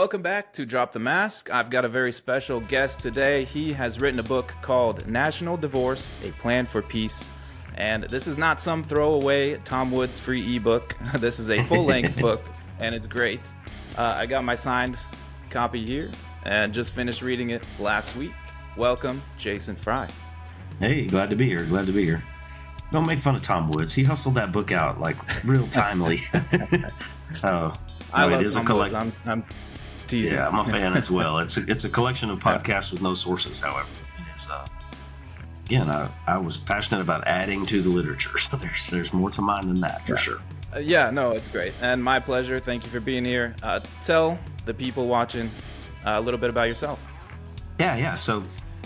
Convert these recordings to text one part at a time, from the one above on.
welcome back to Drop the Mask. I've got a very special guest today. He has written a book called National Divorce, A Plan for Peace. And this is not some throwaway Tom Woods free ebook. This is a full-length book, and it's great. I got my signed copy here and just finished reading it last week. Welcome, Jason Fry. Hey, glad to be here. Don't make fun of Tom Woods. He hustled that book out like real timely. I love Tom Woods. I'm teasing. Yeah, I'm a fan as well. It's a collection of podcasts with no sources, however. It's, again, I was passionate about adding to the literature, so there's more to mine than that, for sure. No, it's great. And my pleasure. Thank you for being here. Tell the people watching a little bit about yourself. Yeah. So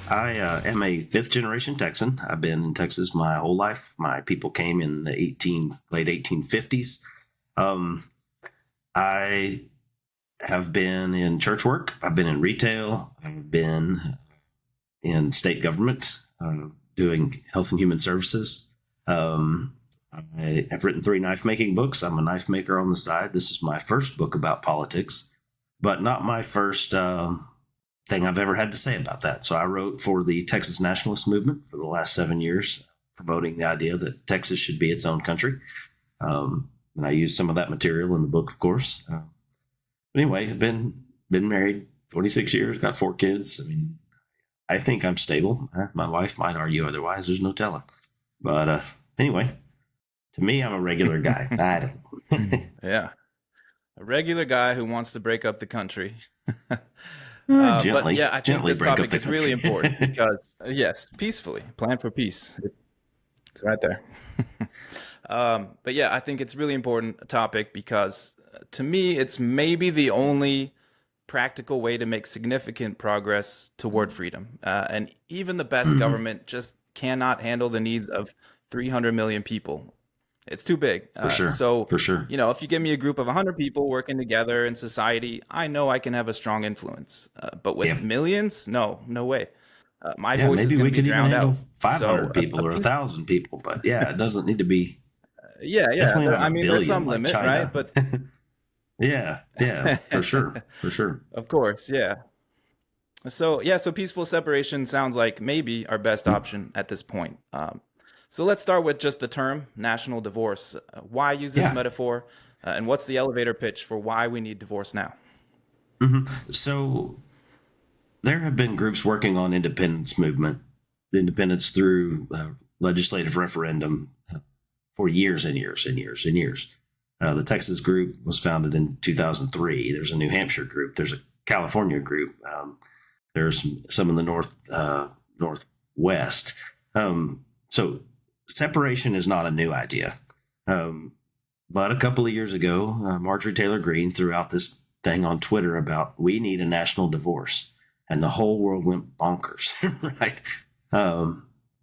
I am a fifth-generation Texan. I've been in Texas my whole life. My people came in the late 1850s. I have been in church work. I've been in retail. I've been in state government doing health and human services. I have written 3 knife-making books. I'm a knife maker on the side. This is my first book about politics, but not my first thing I've ever had to say about that. So I wrote for the Texas nationalist movement for the last 7 years, promoting the idea that Texas should be its own country. And I used some of that material in the book, of course. But anyway, I've been married 26 years, got 4 kids. I mean, I think I'm stable. My wife might argue otherwise. There's no telling. But anyway, to me, I'm a regular guy. I don't. Yeah. A regular guy who wants to break up the country. Gently, but yeah, I think this topic is really country. important because, yes, peacefully, plan for peace. It's right there. But yeah, I think it's really important topic because to me, it's maybe the only practical way to make significant progress toward freedom. And even the best government just cannot handle the needs of 300 million people. It's too big. For sure. If you give me a group of 100 people working together in society, I know I can have a strong influence. But with millions, no way. My voice is going to be drowned out. 500 people or 1,000 people, but it doesn't need to be. I mean, there's some limit, China. right? But for sure. Of course, yeah. So peaceful separation sounds like maybe our best option at this point. So let's start with just the term national divorce. Why use this metaphor? And what's the elevator pitch for why we need divorce now? Mm-hmm. So there have been groups working on independence through legislative referendum for years and years and years and years. The Texas group was founded in 2003. There's a New Hampshire group. There's a California group. There's some in the northwest. So separation is not a new idea. But a couple of years ago, Marjorie Taylor Greene threw out this thing on Twitter about we need a national divorce. And the whole world went bonkers, right?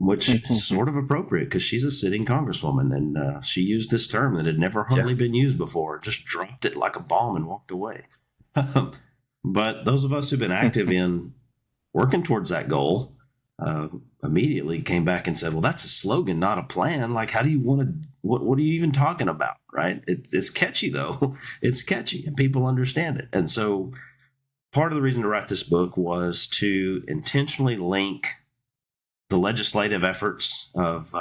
Which is sort of appropriate because she's a sitting congresswoman. And she used this term that had never hardly been used before, just dropped it like a bomb and walked away. But those of us who've been active in working towards that goal immediately came back and said, well, that's a slogan, not a plan. Like, how do you want to, what are you even talking about, right? It's catchy, though. It's catchy and people understand it. And so part of the reason to write this book was to intentionally link the legislative efforts of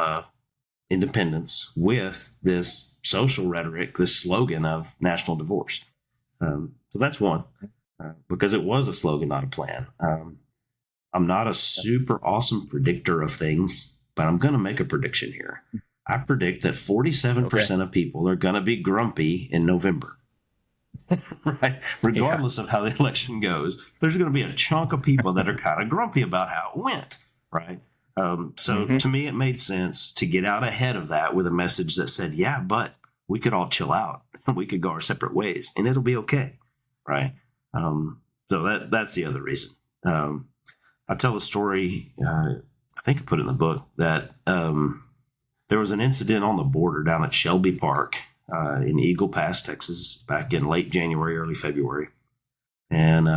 independence with this social rhetoric, this slogan of national divorce. So that's one, because it was a slogan, not a plan. I'm not a super awesome predictor of things, but I'm going to make a prediction here. I predict that 47% of people are going to be grumpy in November. Right? Regardless of how the election goes, there's going to be a chunk of people that are kind of grumpy about how it went, right? To me, it made sense to get out ahead of that with a message that said, yeah, but we could all chill out. We could go our separate ways and it'll be okay, right? So that's the other reason. I tell the story, I think I put it in the book, that there was an incident on the border down at Shelby Park in Eagle Pass, Texas, back in late January, early February. And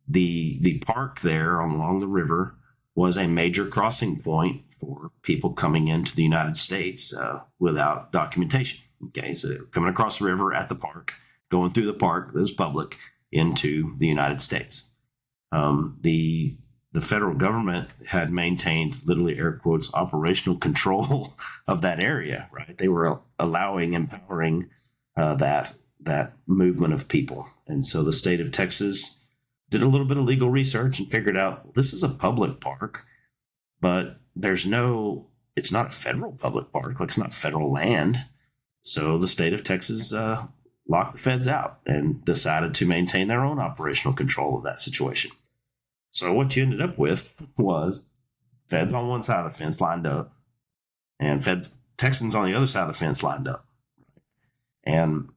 the park there along the river was a major crossing point for people coming into the United States without documentation. Okay, so they're coming across the river at the park, going through the park that was public, into the United States. The federal government had maintained, literally air quotes, operational control of that area. Right, they were allowing, empowering that movement of people, and so the state of Texas did a little bit of legal research and figured out, well, this is a public park, but it's not a federal public park, like it's not federal land. So the state of Texas locked the feds out and decided to maintain their own operational control of that situation. So what you ended up with was feds on one side of the fence lined up, and Texans on the other side of the fence lined up. And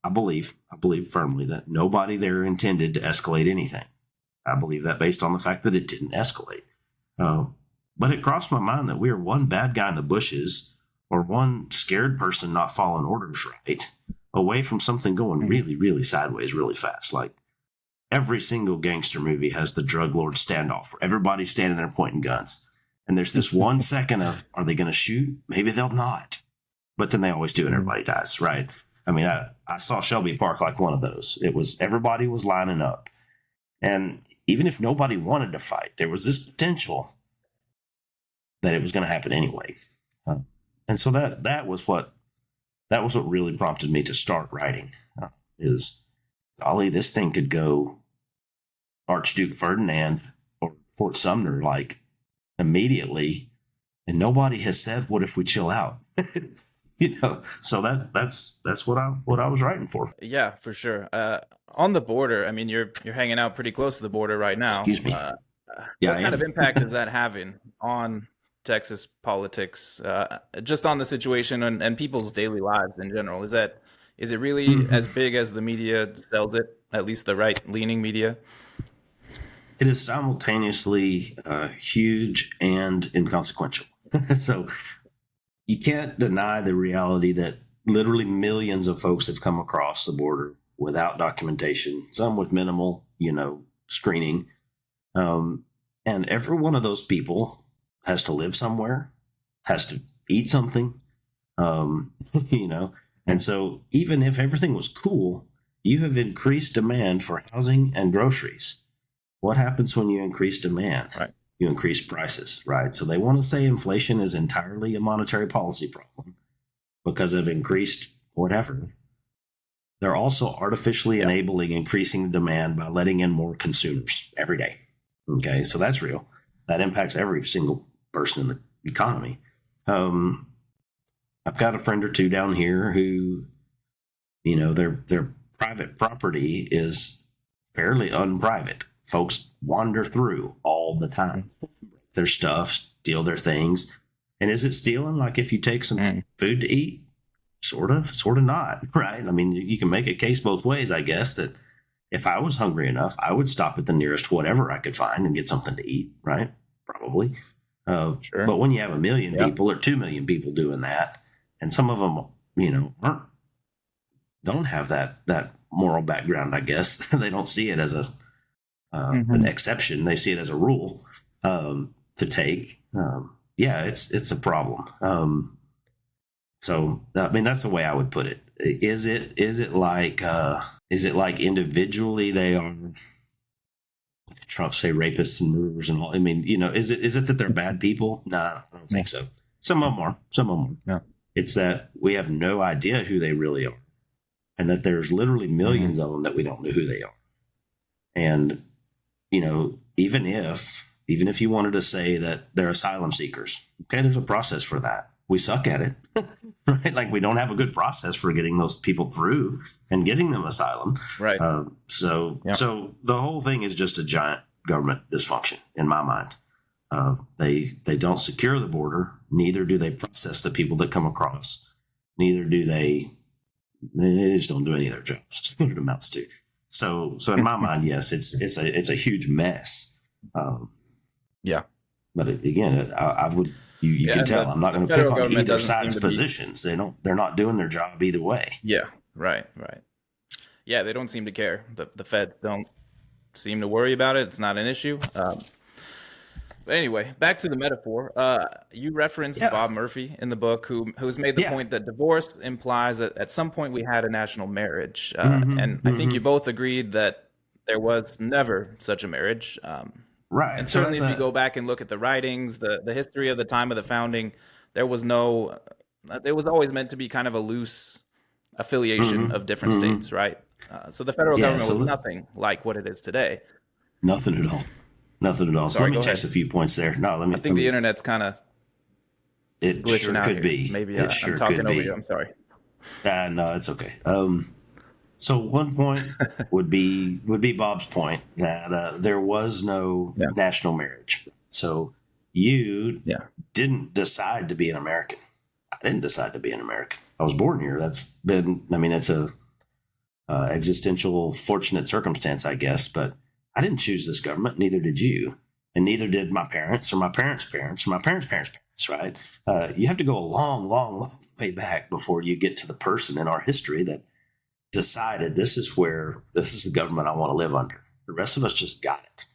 I believe firmly that nobody there intended to escalate anything. I believe that based on the fact that it didn't escalate. But it crossed my mind that we are one bad guy in the bushes or one scared person not following orders right away from something going really, really sideways really fast. Like every single gangster movie has the drug lord standoff where everybody's standing there pointing guns. And there's this 1 second of, are they going to shoot? Maybe they'll not. But then they always do and everybody dies, right? I mean, I saw Shelby Park like one of those. It was, everybody was lining up. And even if nobody wanted to fight, there was this potential that it was going to happen anyway. And so that was what really prompted me to start writing. Is, golly, this thing could go Archduke Ferdinand or Fort Sumner like immediately, and nobody has said, "What if we chill out?" So that's what I was writing for. Yeah, for sure. On the border, I mean, you're hanging out pretty close to the border right now. Excuse me. What Yeah, kind of impact is that having on Texas politics, just on the situation and people's daily lives in general? Is it really as big as the media sells it, at least the right-leaning media? It is simultaneously huge and inconsequential. So you can't deny the reality that literally millions of folks have come across the border without documentation, some with minimal, screening. And every one of those people has to live somewhere, has to eat something, And so even if everything was cool, you have increased demand for housing and groceries. What happens when you increase demand? Right. You increase prices, right? So they want to say inflation is entirely a monetary policy problem because of increased whatever. They're also artificially enabling increasing demand by letting in more consumers every day. Okay, so that's real. That impacts every single person in the economy. I've got a friend or two down here who, their private property is fairly unprivate. Folks wander through all the time. Their stuff, steal their things. And is it stealing? Like if you take some food to eat? Sort of not, right? I mean, you can make a case both ways, I guess, that if I was hungry enough, I would stop at the nearest whatever I could find and get something to eat, right? Probably. Sure. But when you have 1 million people or 2 million people doing that, and some of them, don't have that moral background, I guess. They don't see it as an exception. They see it as a rule to take. It's a problem. So, I mean, that's the way I would put it. Is it like individually they are, Trump say rapists and murderers and all? I mean, is it that they're bad people? Nah, I don't think so. Some of them are. Yeah. It's that we have no idea who they really are, and that there's literally millions of them that we don't know who they are. And, even if you wanted to say that they're asylum seekers, okay, there's a process for that. We suck at it, right? Like we don't have a good process for getting those people through and getting them asylum. Right. So the whole thing is just a giant government dysfunction in my mind. They don't secure the border. Neither do they process the people that come across. Neither do they just don't do any of their jobs. That's what it amounts to. So in my mind, yes, it's a huge mess. But again, I would. You can tell I'm not going to pick on either side's positions. They're not doing their job either way. Yeah, right. Yeah, they don't seem to care. The feds don't seem to worry about it. It's not an issue. But anyway, back to the metaphor. You referenced Bob Murphy in the book, who's made the point that divorce implies that at some point we had a national marriage. And I think you both agreed that there was never such a marriage. And Right. So certainly, that's if you a go back and look at the writings, the history of the time of the founding, there was no. It was always meant to be kind of a loose affiliation mhm, of different mhm. states, right? So the federal Yeah. government So was nothing like what it is today. nothing at all. Nothing at all. So let Sorry, me go chase ahead. a few points there. No, I think the internet's kind of it glitching sure out could here. be. Maybe It I'm sure could talking over you. be. I'm sorry. No, it's okay. So one point would be Bob's point that there was no Yeah, national marriage. So you yeah, didn't decide to be an American. I didn't decide to be an American. I was born here. That's been. I mean, it's a existential fortunate circumstance, I guess. But I didn't choose this government. Neither did you, and neither did my parents or my parents' parents or my parents' parents' parents. Right? You have to go a long, long, long way back before you get to the person in our history that decided this is the government I want to live under. The rest of us just got it.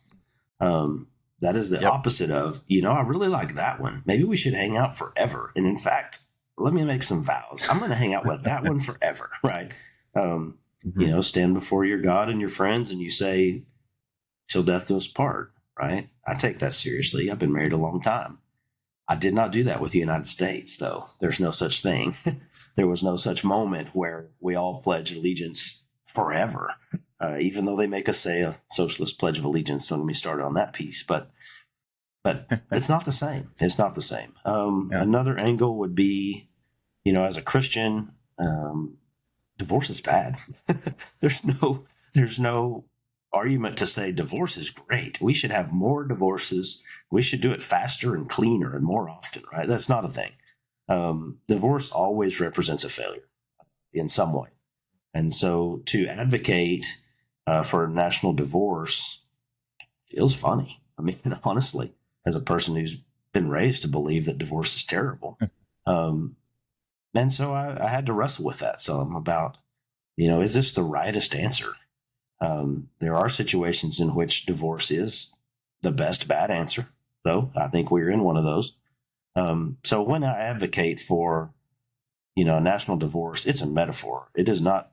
That is the yep. opposite of, I really like that one. Maybe we should hang out forever. And in fact, let me make some vows. I'm going to hang out with that one forever, right? Mhm. Stand before your God and your friends and you say, till death do us part, right? I take that seriously. I've been married a long time. I did not do that with the United States, though. There's no such thing. There was no such moment where we all pledge allegiance forever, even though they make us say a socialist pledge of allegiance. Don't get me started on that piece, but it's not the same. It's not the same. Yeah. Another angle would be, as a Christian, divorce is bad. there's no there's no argument to say divorce is great. We should have more divorces. We should do it faster and cleaner and more often, right? That's not a thing. Divorce always represents a failure in some way. And so to advocate for national divorce feels funny. I mean, honestly, as a person who's been raised to believe that divorce is terrible. Um, and so I had to wrestle with that some about, is this the rightest answer? There are situations in which divorce is the best bad answer, though. I think we're in one of those. So when I advocate for, a national divorce, it's a metaphor. It does not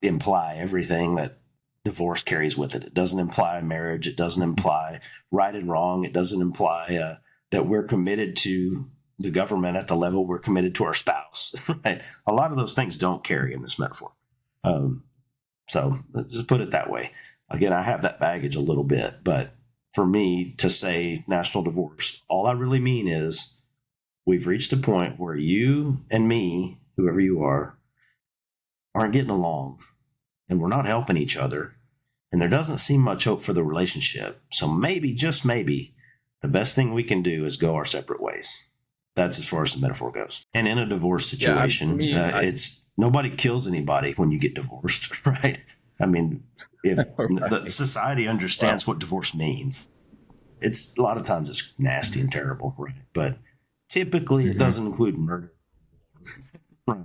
imply everything that divorce carries with it. It doesn't imply marriage. It doesn't imply right and wrong. It doesn't imply that we're committed to the government at the level we're committed to our spouse. Right? A lot of those things don't carry in this metaphor. So let's just put it that way. Again, I have that baggage a little bit, but for me to say national divorce, all I really mean is we've reached a point where you and me, whoever you are, aren't getting along and we're not helping each other. And there doesn't seem much hope for the relationship. So maybe, just maybe, the best thing we can do is go our separate ways. That's as far as the metaphor goes. And in a divorce Yeah. For situation, me, it's nobody kills anybody when you get divorced, right? I mean, if the right. society understands Well, what divorce means, it's a lot of times it's nasty and terrible, right? But typically, it mhm. doesn't include murder, right?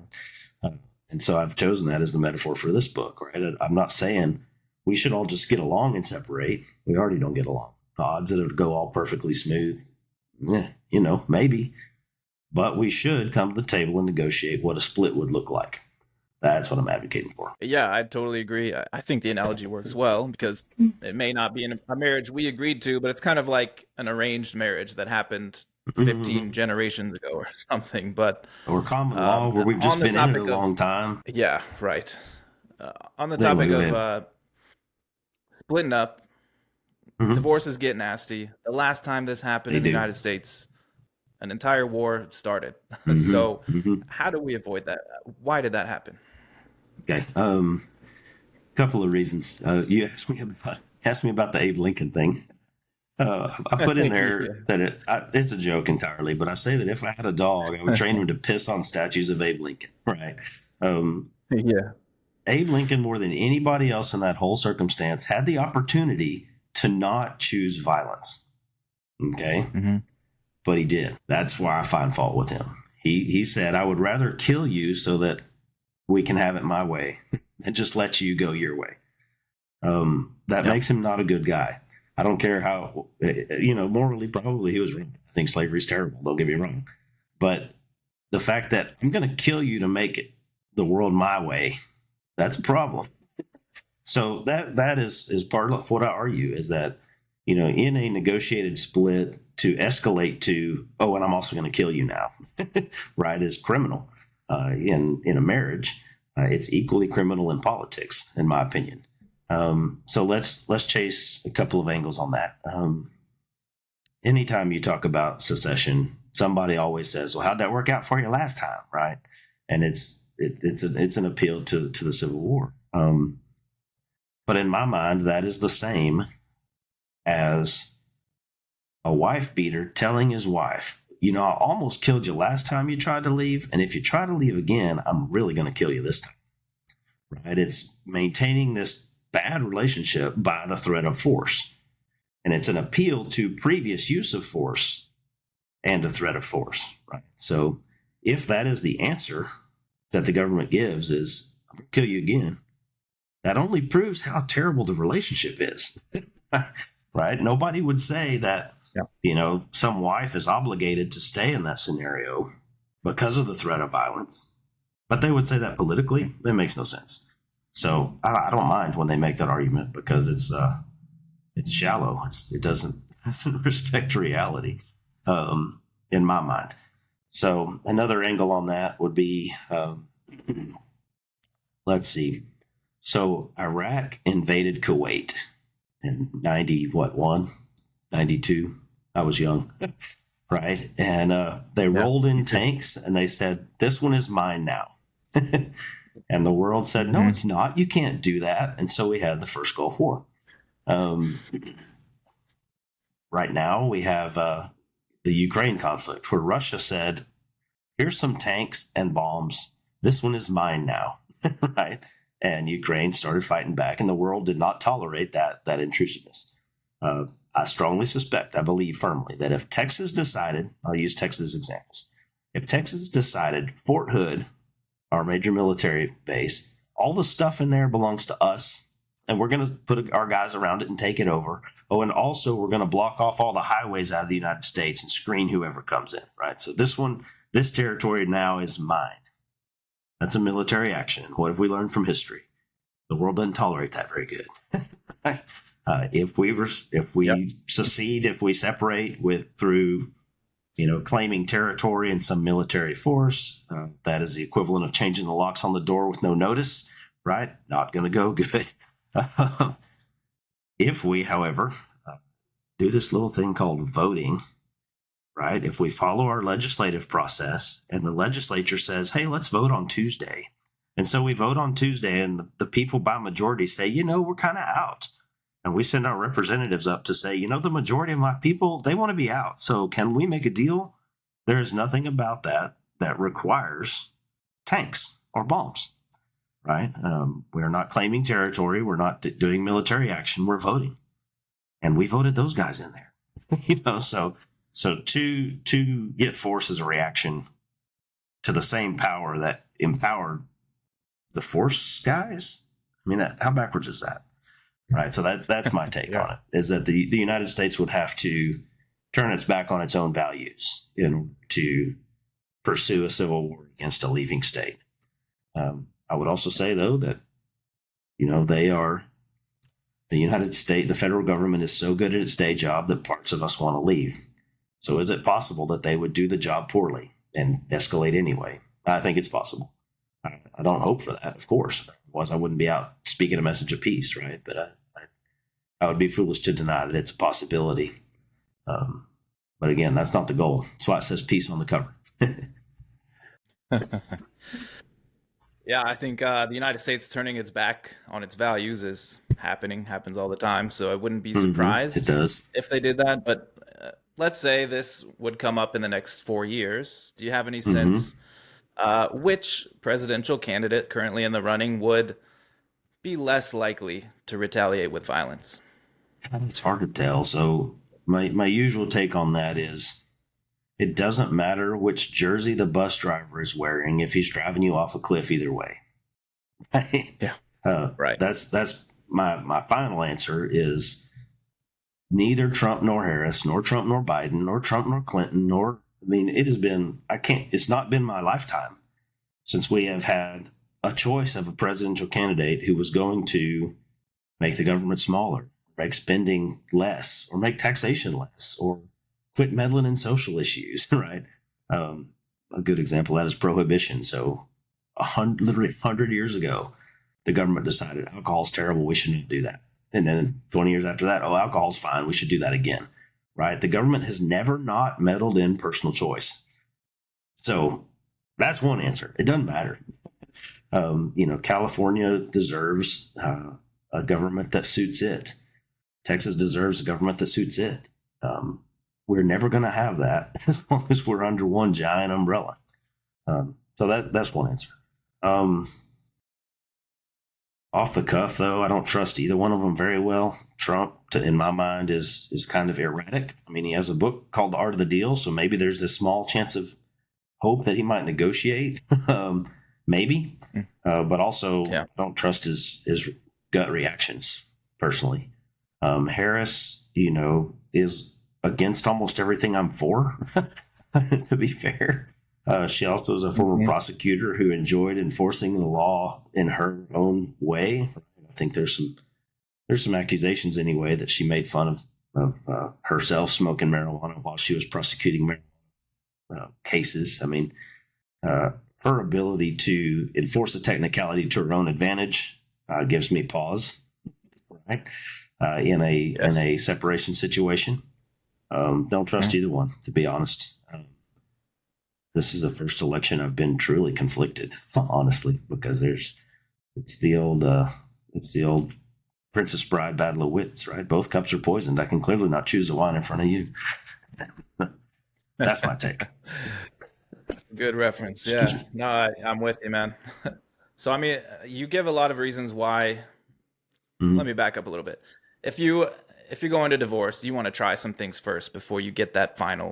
Uh, and so I've chosen that as the metaphor for this book, right? I'm not saying we should all just get along and separate. We already don't get along. The odds that it would go all perfectly smooth, maybe. But we should come to the table and negotiate what a split would look like. That's what I'm advocating for. Yeah, I totally agree. I think the analogy works well because it may not be a marriage we agreed to, but it's kind of like an arranged marriage that happened 15 generations ago or something. But Or common law where we've on just the been in it a topic of, long time. yeah, right. On the Anyway, topic go of ahead. splitting up, Mm-hmm. divorces get nasty. The last time this happened They in the do. United States, an entire war started. So, Mm-hmm. Mm-hmm. how do we avoid that? Why did that happen? Okay. Couple of reasons. You asked me about the Abe Lincoln thing. I put in there Yeah. that it's a joke entirely, but I say that if I had a dog, I would train him to piss on statues of Abe Lincoln. Right. Um, Yeah. Abe Lincoln, more than anybody else in that whole circumstance, had the opportunity to not choose violence. Okay, Hmm. but he did. That's why I find fault with him. He said, "I would rather kill you so that we can have it my way, and just let you go your way." That Yeah. makes him not a good guy. I don't care how, morally, probably he was wrong. I think slavery is terrible. Don't get me wrong. But the fact that I'm going to kill you to make it the world my way, that's a problem. So that is part of what I argue is that, in a negotiated split to escalate to, oh, and I'm also going to kill you now, right, is criminal in a marriage. It's equally criminal in politics, in my opinion. So let's chase a couple of angles on that. Anytime you talk about secession, somebody always says, "Well, how'd that work out for you last time?" Right? And it's an appeal to the Civil War. But in my mind, that is the same as a wife beater telling his wife, I almost killed you last time you tried to leave, and if you try to leave again, I'm really going to kill you this time. Right? It's maintaining this bad relationship by the threat of force. And it's an appeal to previous use of force and a threat of force, right? So if that is the answer that the government gives is, I'm going to kill you again, that only proves how terrible the relationship is, right? Nobody would say that, some wife is obligated to stay in that scenario because of the threat of violence. But they would say that politically. That makes no sense. So I don't mind when they make that argument because it's shallow. It doesn't respect reality, in my mind. So another angle on that would be, let's see. So Iraq invaded Kuwait in 92. I was young, right? And they rolled in tanks and they said, "This one is mine now." And the world said, "No, it's not. You can't do that." And so we had the first Gulf War. Right now, we have the Ukraine conflict where Russia said, "Here's some tanks and bombs. This one is mine now," right? And Ukraine started fighting back, and the world did not tolerate that intrusiveness. I strongly suspect, I believe firmly, that if Texas decided, I'll use Texas examples, if Texas decided Fort Hood, our major military base, all the stuff in there belongs to us, and we're going to put our guys around it and take it over. Oh, and also we're going to block off all the highways out of the United States and screen whoever comes in, right? So this territory now is mine. That's a military action. What have we learned from history? The world doesn't tolerate that very good. If we secede, if we separate through claiming territory and some military force, that is the equivalent of changing the locks on the door with no notice, right? Not going to go good. If we, however, do this little thing called voting, right? If we follow our legislative process and the legislature says, "Hey, let's vote on Tuesday." And so we vote on Tuesday and the people by majority say, we're kind of out. And we send our representatives up to say, the majority of my people, they want to be out. So can we make a deal? There is nothing about that requires tanks or bombs, right? We're not claiming territory. We're not doing military action. We're voting. And we voted those guys in there, so to get force as a reaction to the same power that empowered the force guys. I mean, how backwards is that? Right. So that's my take on it, is that the United States would have to turn its back on its own values to pursue a civil war against a leaving state. I would also say, though, that, the United States, the federal government is so good at its day job that parts of us want to leave. So is it possible that they would do the job poorly and escalate anyway? I think it's possible. I don't hope for that, of course. Otherwise, I wouldn't be out speaking a message of peace, right? But I would be foolish to deny that it's a possibility. But again, that's not the goal. That's why it says peace on the cover. Yeah, I think the United States turning its back on its values happens all the time. So I wouldn't be surprised It does. if they did that. But let's say this would come up in the next 4 years. Do you have any sense which presidential candidate currently in the running would be less likely to retaliate with violence? It's hard to tell. So my usual take on that is it doesn't matter which jersey the bus driver is wearing if he's driving you off a cliff either way. Yeah. Right. That's my final answer is neither Trump nor Harris, nor Trump nor Biden, nor Trump nor Clinton, it's not been my lifetime since we have had a choice of a presidential candidate who was going to make the government smaller, make spending less, or make taxation less, or quit meddling in social issues, right? A good example of that is prohibition. So, literally 100 years ago, the government decided alcohol's terrible, we should not do that. And then 20 years after that, oh, alcohol's fine, we should do that again, right? The government has never not meddled in personal choice. So that's one answer. It doesn't matter. California deserves a government that suits it. Texas deserves a government that suits it. We're never going to have that as long as we're under one giant umbrella. So that's one answer. Off the cuff, though, I don't trust either one of them very well. Trump, in my mind, is kind of erratic. I mean, he has a book called The Art of the Deal, so maybe there's this small chance of hope that he might negotiate. Maybe. But also, I don't trust his gut reactions, personally. Harris, is against almost everything I'm for, to be fair. She also is a former prosecutor who enjoyed enforcing the law in her own way. I think there's some accusations anyway that she made fun of herself smoking marijuana while she was prosecuting marijuana cases. I mean, her ability to enforce a technicality to her own advantage gives me pause, right? In a separation situation. Don't trust either one, to be honest. This is the first election I've been truly conflicted, honestly, because it's the old Princess Bride battle of wits, right? Both cups are poisoned. I can clearly not choose the wine in front of you. That's my take. Good reference. Yeah. No, I'm with you, man. So, I mean, you give a lot of reasons why. Let me back up a little bit. If you're going to divorce, you want to try some things first before you get that final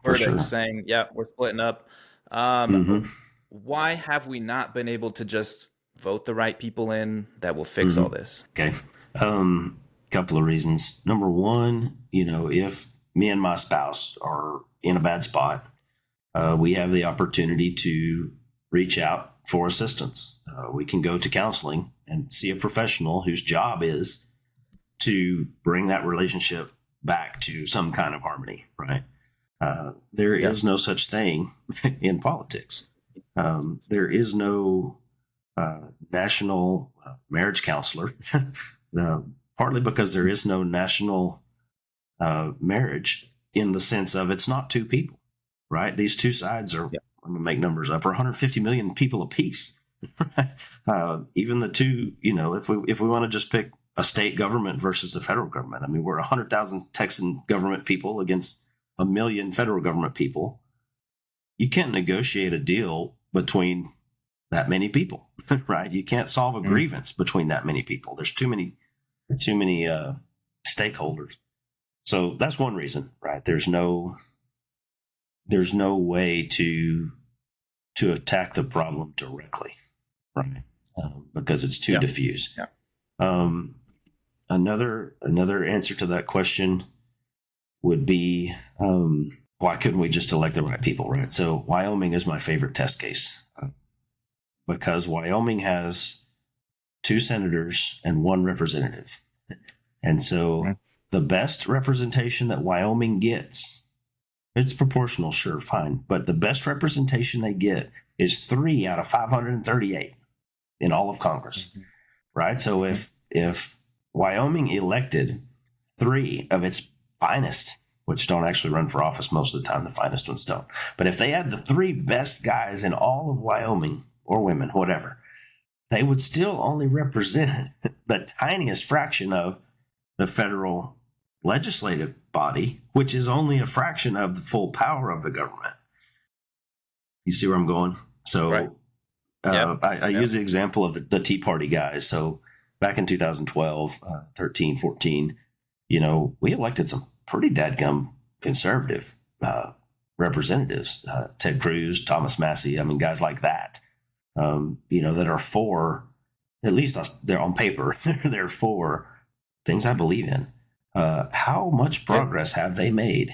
for sure. Saying, yeah, we're splitting up. Why have we not been able to just vote the right people in that will fix all this? Okay. Couple of reasons. Number one, if me and my spouse are in a bad spot, we have the opportunity to reach out for assistance. We can go to counseling and see a professional whose job is to bring that relationship back to some kind of harmony, right? There is no such thing in politics. There is no national marriage counselor, partly because there is no national marriage in the sense of it's not two people, right? These two sides are, I'm going to make numbers up, are 150 million people apiece. Even the two, if we want to just pick a state government versus the federal government, I mean, we're 100,000 Texan government people against 1 million federal government people. You can't negotiate a deal between that many people, right? You can't solve a grievance between that many people. There's too many stakeholders. So that's one reason, right? There's no way to attack the problem directly, right? Because it's too diffuse. Another answer to that question would be, why couldn't we just elect the right people, right? So Wyoming is my favorite test case because Wyoming has 2 senators and 1 representative. And so the best representation that Wyoming gets, it's proportional, sure, fine. But the best representation they get is 3 out of 538 in all of Congress, right? So if Wyoming elected 3 of its finest, which don't actually run for office most of the time, the finest ones don't. But if they had the 3 best guys in all of Wyoming, or women, whatever, they would still only represent the tiniest fraction of the federal legislative body, which is only a fraction of the full power of the government. You see where I'm going? So I use the example of the Tea Party guys. So back in 2012, 13, 14, we elected some pretty dadgum conservative representatives, Ted Cruz, Thomas Massey, guys like that, that are for, at least they're on paper, they're for things I believe in. How much progress have they made?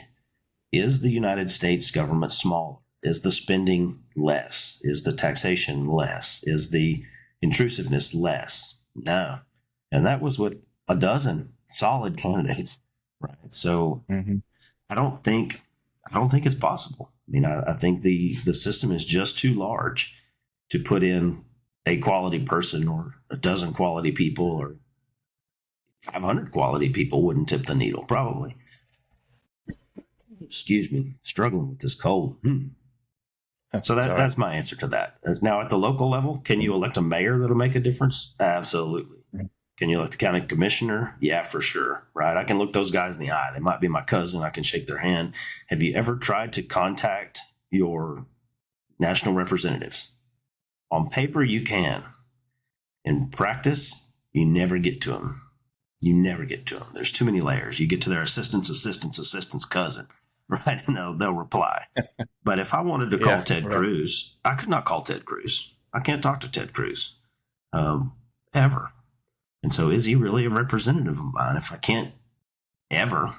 Is the United States government small? Is the spending less? Is the taxation less? Is the intrusiveness less? No. And that was with a dozen solid candidates, right? So Hmm. I don't think it's possible. I mean, I think the system is just too large to put in a quality person or a dozen quality people or 500 quality people wouldn't tip the needle, probably. Excuse me, struggling with this cold. So It's all right. that's my answer to that. Now, at the local level, can you elect a mayor that'll make a difference? Absolutely. Can you elect a county commissioner? Yeah, for sure. Right. I can look those guys in the eye. They might be my cousin. I can shake their hand. Have you ever tried to contact your national representatives? On paper, you can. In practice, you never get to them. You never get to them. There's too many layers. You get to their assistant's cousin, right? And they'll reply. But if I wanted to call Yeah, Ted right. Cruz, I could not call Ted Cruz. I can't talk to Ted Cruz ever. And so, is he really a representative of mine if I can't ever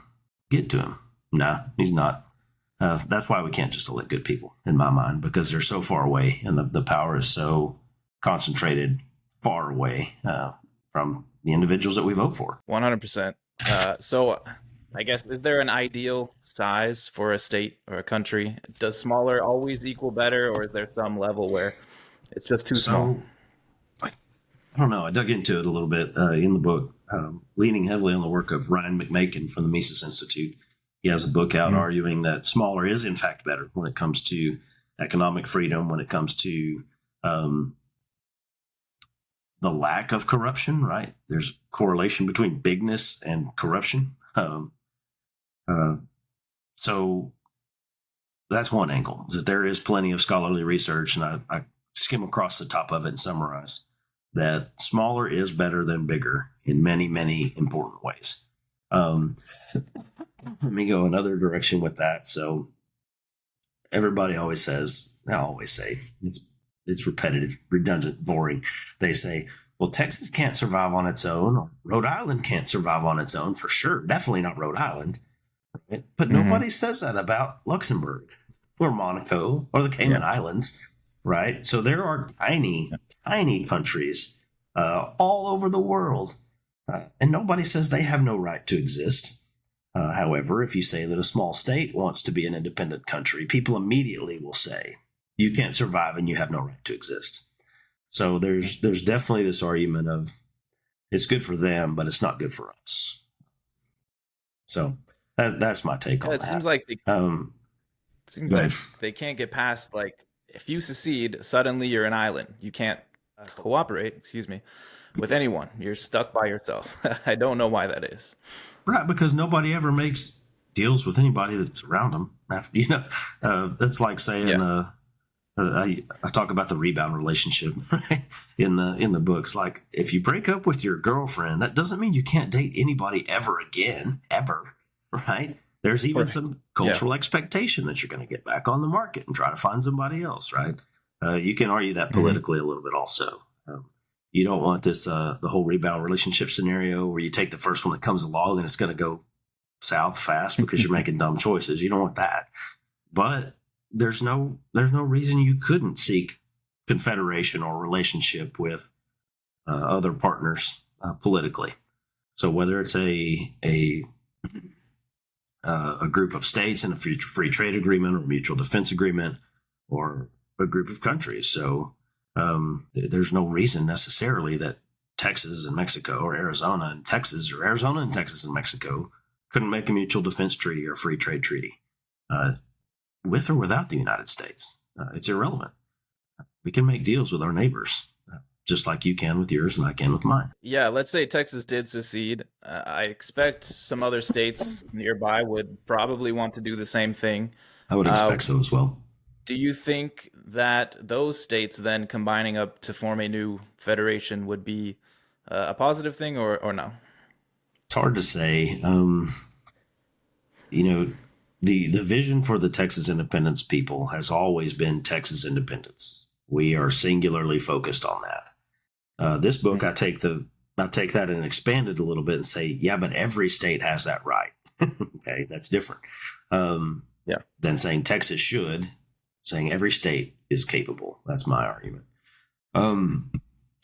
get to him? No, he's not. That's why we can't just elect good people, in my mind, because they're so far away and the power is so concentrated far away from the individuals that we vote for. 100%. So I guess, is there an ideal size for a state or a country? Does smaller always equal better, or is there some level where it's just too small? So, I don't know. I dug into it a little bit in the book, leaning heavily on the work of Ryan McMakin from the Mises Institute. He has a book out Mhm. arguing that smaller is, in fact, better when it comes to economic freedom, when it comes to the lack of corruption, right? There's a correlation between bigness and corruption. Uh, so that's one angle, that there is plenty of scholarly research, and I skim across the top of it and summarize that smaller is better than bigger in many, many important ways. Let me go another direction with that. So everybody always says, I always say, it's repetitive, redundant, boring. They say, well, Texas can't survive on its own, or Rhode Island can't survive on its own for sure. Definitely not Rhode Island. Right? But Mhm. nobody says that about Luxembourg or Monaco or the Cayman Yeah. Islands, right? So there are tiny, tiny countries all over the world, and nobody says they have no right to exist. However, if you say that a small state wants to be an independent country, people immediately will say, you can't survive and you have no right to exist. So there's definitely this argument of it's good for them, but it's not good for us. So that's my take Yeah, on it seems that. like Um, seems go ahead. like they can't get past, like, if you secede, suddenly you're an island. You can't cooperate, excuse me, with anyone. You're stuck by yourself. I don't know why that is. Right, because nobody ever makes deals with anybody that's around them. That's like saying Yeah. I talk about the rebound relationship right? in the books. Like, if you break up with your girlfriend, that doesn't mean you can't date anybody ever again, ever, right? There's even Right. some Yeah. cultural expectation that you're going to get back on the market and try to find somebody else, right? You can argue that Hmm. politically a little bit also. You don't want this the whole rebound relationship scenario where you take the first one that comes along and it's going to go south fast because you're making dumb choices. You don't want that. But there's no reason you couldn't seek confederation or relationship with other partners politically. So whether it's a group of states in a free trade agreement or mutual defense agreement, or a group of countries, so there's no reason necessarily that Texas and Mexico, or Arizona and Texas, or Arizona and Texas and Mexico couldn't make a mutual defense treaty or free trade treaty uh, with or without the United States. It's irrelevant. We can make deals with our neighbors, just like you can with yours and I can with mine. Yeah, let's say Texas did secede. I expect some other states nearby would probably want to do the same thing. I would Uh, expect so as well. do you think that those states then combining up to form a new federation would be a positive thing, or no? It's hard to say. You know, the vision for the Texas independence people has always been Texas independence. We are singularly focused on that. This book, Mhm. I take that and expand it a little bit and say, yeah, but every state has that right. Okay, that's different Yeah. than saying Texas should. Saying every state is capable. That's my argument. Um,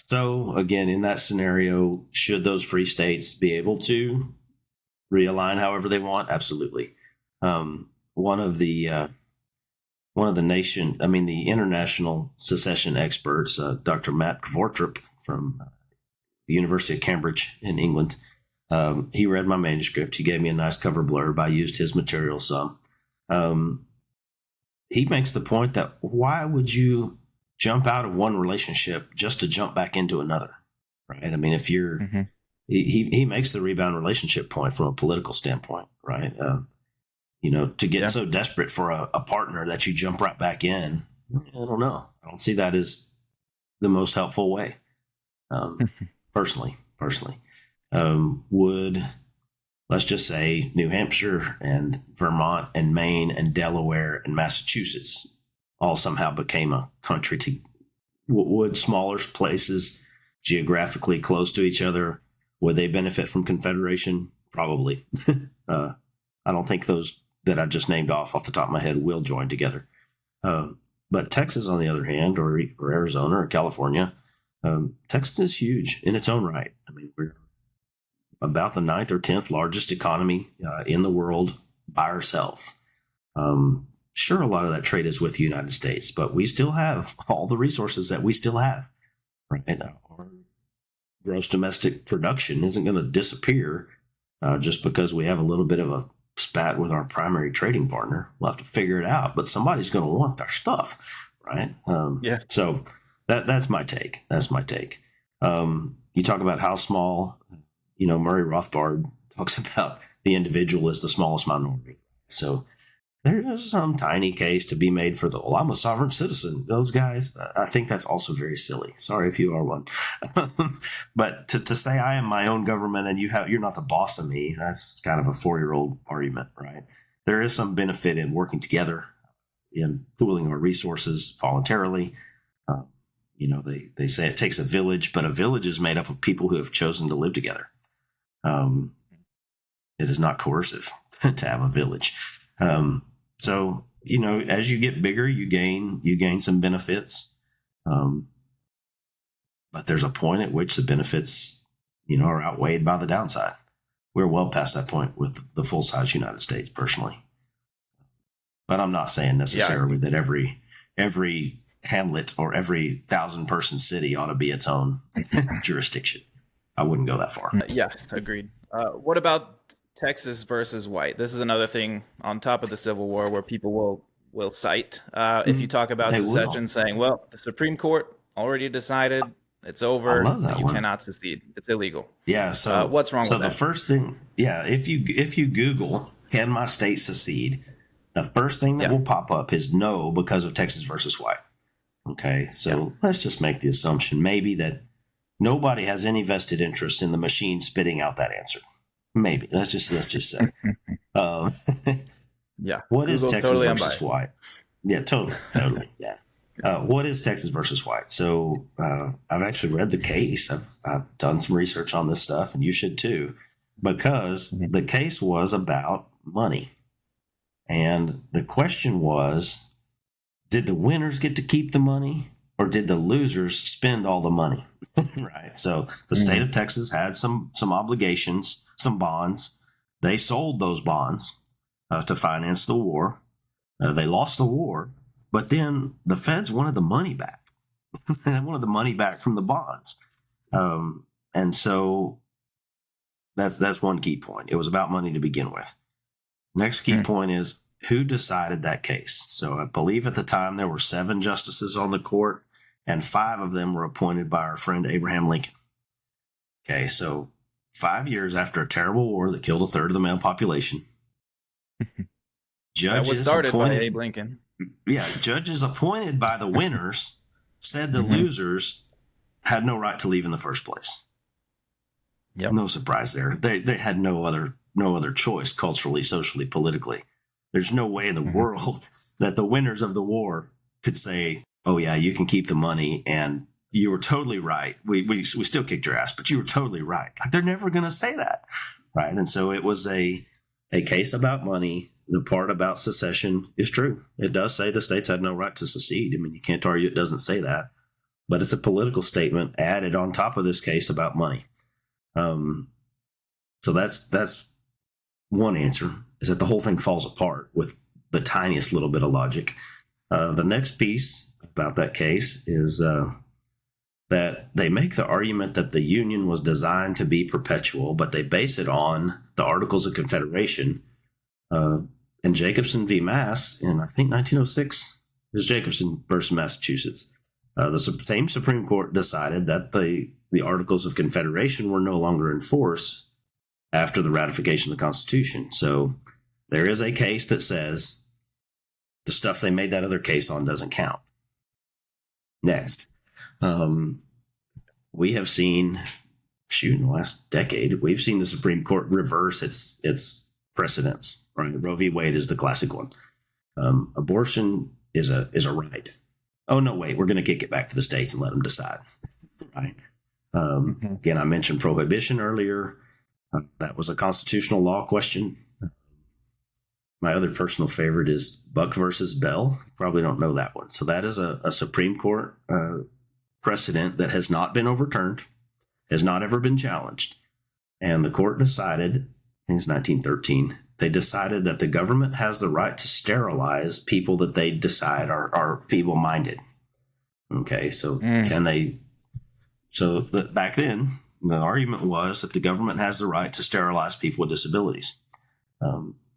So again, in that scenario, should those free states be able to realign however they want? Absolutely. One of the the international secession experts, Dr. Matt Kvortrup from the University of Cambridge in England, he read my manuscript. He gave me a nice cover blurb. I used his material some. He makes the point that why would you jump out of one relationship just to jump back into another, right? I mean, if you're, he makes the rebound relationship point from a political standpoint, right? To get so desperate for a partner that you jump right back in, I don't know. I don't see that as the most helpful way. Personally, would, let's just say, New Hampshire and Vermont and Maine and Delaware and Massachusetts all somehow became a country, would smaller places geographically close to each other, would they benefit from confederation? Probably. I don't think those that I just named off the top of my head will join together. But Texas, on the other hand, or Arizona or California, Texas is huge in its own right. I mean, we're about the 9th or 10th largest economy in the world by ourselves. Sure, a lot of that trade is with the United States, but we still have all the resources that we still have. Right now, our gross domestic production isn't going to disappear just because we have a little bit of a spat with our primary trading partner. We'll have to figure it out, but somebody's going to want our stuff, right? So that's my take. You talk about how small. Murray Rothbard talks about the individual as the smallest minority. So there's some tiny case to be made for I'm a sovereign citizen. Those guys, I think that's also very silly. Sorry if you are one. But to say I am my own government and you're not the boss of me, that's kind of a 4-year-old argument, right? There is some benefit in working together, in pooling our resources voluntarily. They say it takes a village, but a village is made up of people who have chosen to live together. It is not coercive to have a village. So, as you get bigger, you gain some benefits. But there's a point at which the benefits, are outweighed by the downside. We're well past that point with the full size United States, personally. But I'm not saying necessarily that every hamlet or every 1,000-person city ought to be its own jurisdiction. I wouldn't go that far. Yeah, agreed. What about Texas versus white? This is another thing on top of the Civil War where people will cite if you talk about secession, saying, well, the Supreme Court already decided it's over. You cannot secede. It's illegal. Yeah. So what's wrong with that? So the first thing, if you Google, can my state secede? The first thing that will pop up is no, because of Texas versus white. Okay. So let's just make the assumption maybe that nobody has any vested interest in the machine spitting out that answer. Maybe. Let's just say. What Google's is Texas versus white? Yeah, totally. Yeah. What is Texas versus white? So I've actually read the case. I've done some research on this stuff, and you should too, because the case was about money. And the question was, did the winners get to keep the money, or did the losers spend all the money? Right. So the state of Texas had some obligations, some bonds. They sold those bonds to finance the war. They lost the war, but then the feds wanted the money back. They wanted the money back from the bonds. And so that's one key point. It was about money to begin with. Next key point is, who decided that case? So I believe at the time there were 7 justices on the court, and 5 of them were appointed by our friend Abraham Lincoln. Okay, so 5 years after a terrible war that killed a third of the male population, judges that was started by Abe Lincoln. Yeah, judges appointed by the winners said the losers had no right to leave in the first place. Yep. No surprise there. They had no other choice culturally, socially, politically. There's no way in the world that the winners of the war could say, oh, yeah, you can keep the money and you were totally right. We still kicked your ass, but you were totally right. Like, they're never going to say that. Right. And so it was a case about money. The part about secession is true. It does say the states had no right to secede. I mean, you can't argue it doesn't say that. but it's a political statement added on top of this case about money. So that's one answer, is that the whole thing falls apart with the tiniest little bit of logic. The next piece about that case is that they make the argument that the Union was designed to be perpetual, but they base it on the Articles of Confederation. And Jacobson v. Mass in, I think, 1906, it was Jacobson versus Massachusetts. The same Supreme Court decided that the Articles of Confederation were no longer in force after the ratification of the Constitution. So there is a case that says the stuff they made that other case on doesn't count. Next, we have seen, in the last decade, we've seen the Supreme Court reverse its precedents. Right? Roe v. Wade is the classic one. Abortion is a right. Oh no, wait, we're going to kick it back to the states and let them decide. Right? Again, I mentioned prohibition earlier. That was a constitutional law question. My other personal favorite is Buck versus Bell. You probably don't know that one. So that is a Supreme Court precedent that has not been overturned, has not ever been challenged. And the court decided, I think it's 1913, they decided that the government has the right to sterilize people that they decide are feeble-minded. Okay, so can they... So back then, the argument was that the government has the right to sterilize people with disabilities.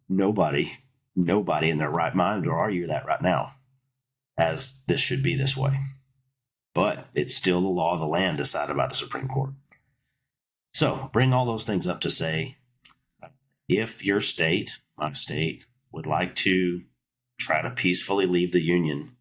Nobody in their right mind will argue that right now, as this should be this way. But it's still the law of the land decided by the Supreme Court. So bring all those things up to say, if your state, my state, would like to try to peacefully leave the Union,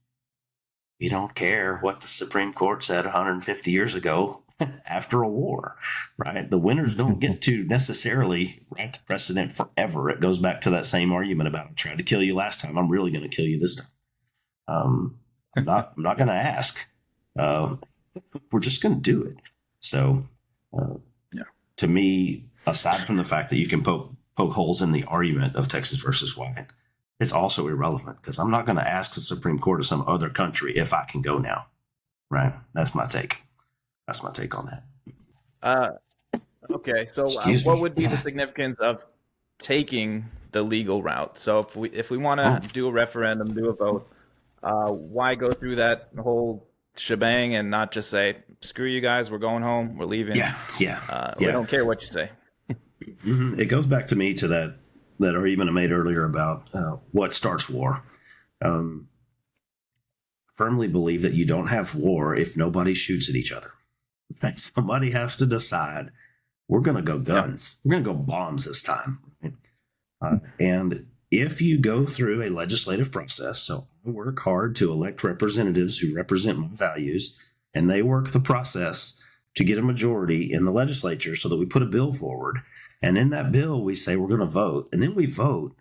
you don't care what the Supreme Court said 150 years ago after a war, right? The winners don't get to necessarily write the precedent forever. It goes back to that same argument about I tried to kill you last time. I'm really going to kill you this time. I'm not going to ask. We're just going to do it. So to me, aside from the fact that you can poke holes in the argument of Texas versus White, it's also irrelevant because I'm not going to ask the Supreme Court of some other country if I can go now, right? That's my take. That's my take on that. Okay, so what would be the significance of taking the legal route? So if we want to do a referendum, do a vote, why go through that whole shebang and not just say, screw you guys, we're going home, we're leaving. We don't care what you say. It goes back to me to that argument I made earlier about what starts war. Firmly believe that you don't have war if nobody shoots at each other. That somebody has to decide, we're going to go guns. We're going to go bombs this time. And if you go through a legislative process, so I work hard to elect representatives who represent my values, and they work the process to get a majority in the legislature so that we put a bill forward. And in that bill, we say we're going to vote, and then we vote.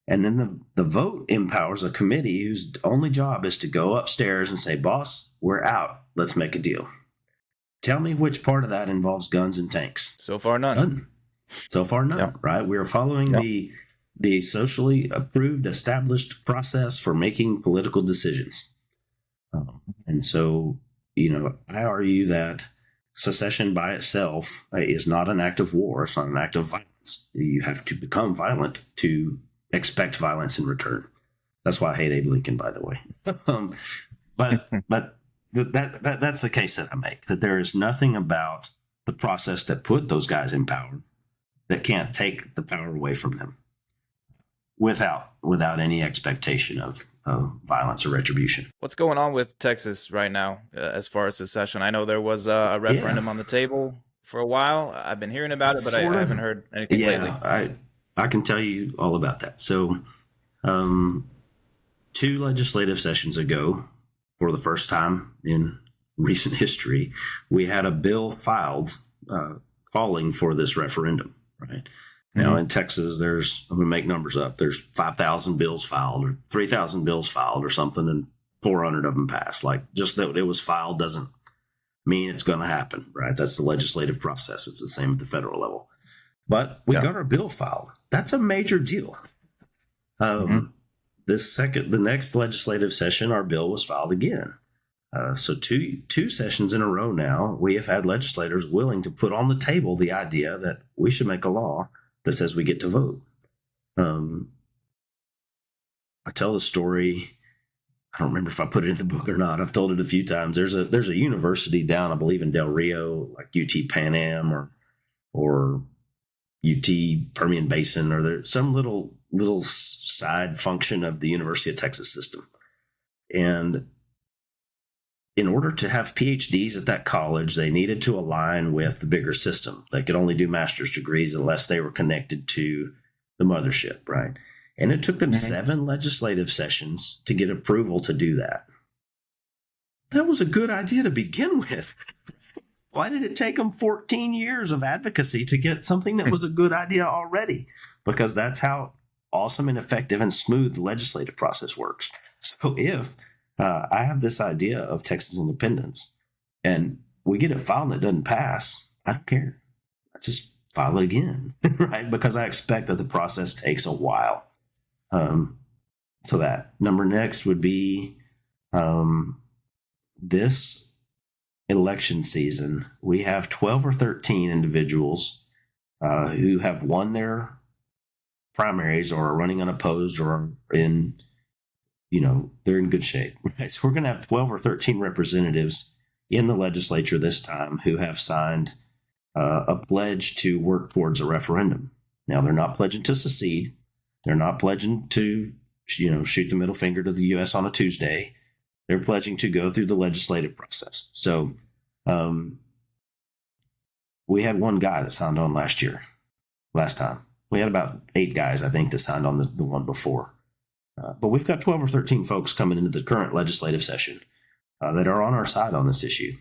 And then the vote empowers a committee whose only job is to go upstairs and say, boss, we're out. Let's make a deal. Tell me which part of that involves guns and tanks. So far, none. So far, none, right? We are following the socially approved, established process for making political decisions. And so, I argue that secession by itself is not an act of war. It's not an act of violence. You have to become violent to expect violence in return. That's why I hate Abe Lincoln, by the way. But that's the case that I make, that there is nothing about the process that put those guys in power that can't take the power away from them without any expectation of violence or retribution. What's going on with Texas right now as far as secession? I know there was a referendum on the table for a while. I've been hearing about it, but I haven't heard anything lately. I can tell you all about that. So 2 legislative sessions ago, for the first time in recent history, we had a bill filed calling for this referendum, right? Now in Texas, I'm going to make numbers up. There's 5,000 bills filed or 3,000 bills filed or something, and 400 of them passed. Like, just that it was filed doesn't mean it's going to happen, right? That's the legislative process. It's the same at the federal level. But we got our bill filed. That's a major deal. The next legislative session, our bill was filed again. So two sessions in a row now, we have had legislators willing to put on the table the idea that we should make a law that says we get to vote. I tell the story. I don't remember if I put it in the book or not. I've told it a few times. There's a university down, I believe, in Del Rio, like UT Pan Am or UT Permian Basin, or there's some little side function of the University of Texas system. And in order to have PhDs at that college, they needed to align with the bigger system. They could only do master's degrees unless they were connected to the mothership, right? And it took them 7 legislative sessions to get approval to do that. That was a good idea to begin with. Why did it take them 14 years of advocacy to get something that was a good idea already? Because that's how awesome and effective and smooth the legislative process works. So if I have this idea of Texas independence and we get it filed and it doesn't pass, I don't care. I just file it again, right? Because I expect that the process takes a while. So that number next would be this election season. We have 12 or 13 individuals who have won their primaries or are running unopposed or are in, they're in good shape. Right? So we're going to have 12 or 13 representatives in the legislature this time who have signed a pledge to work towards a referendum. Now, they're not pledging to secede. They're not pledging to, shoot the middle finger to the U.S. on a Tuesday. They're pledging to go through the legislative process. So we had one guy that signed on last time. We had about 8 guys, I think, that signed on the one before. But we've got 12 or 13 folks coming into the current legislative session that are on our side on this issue.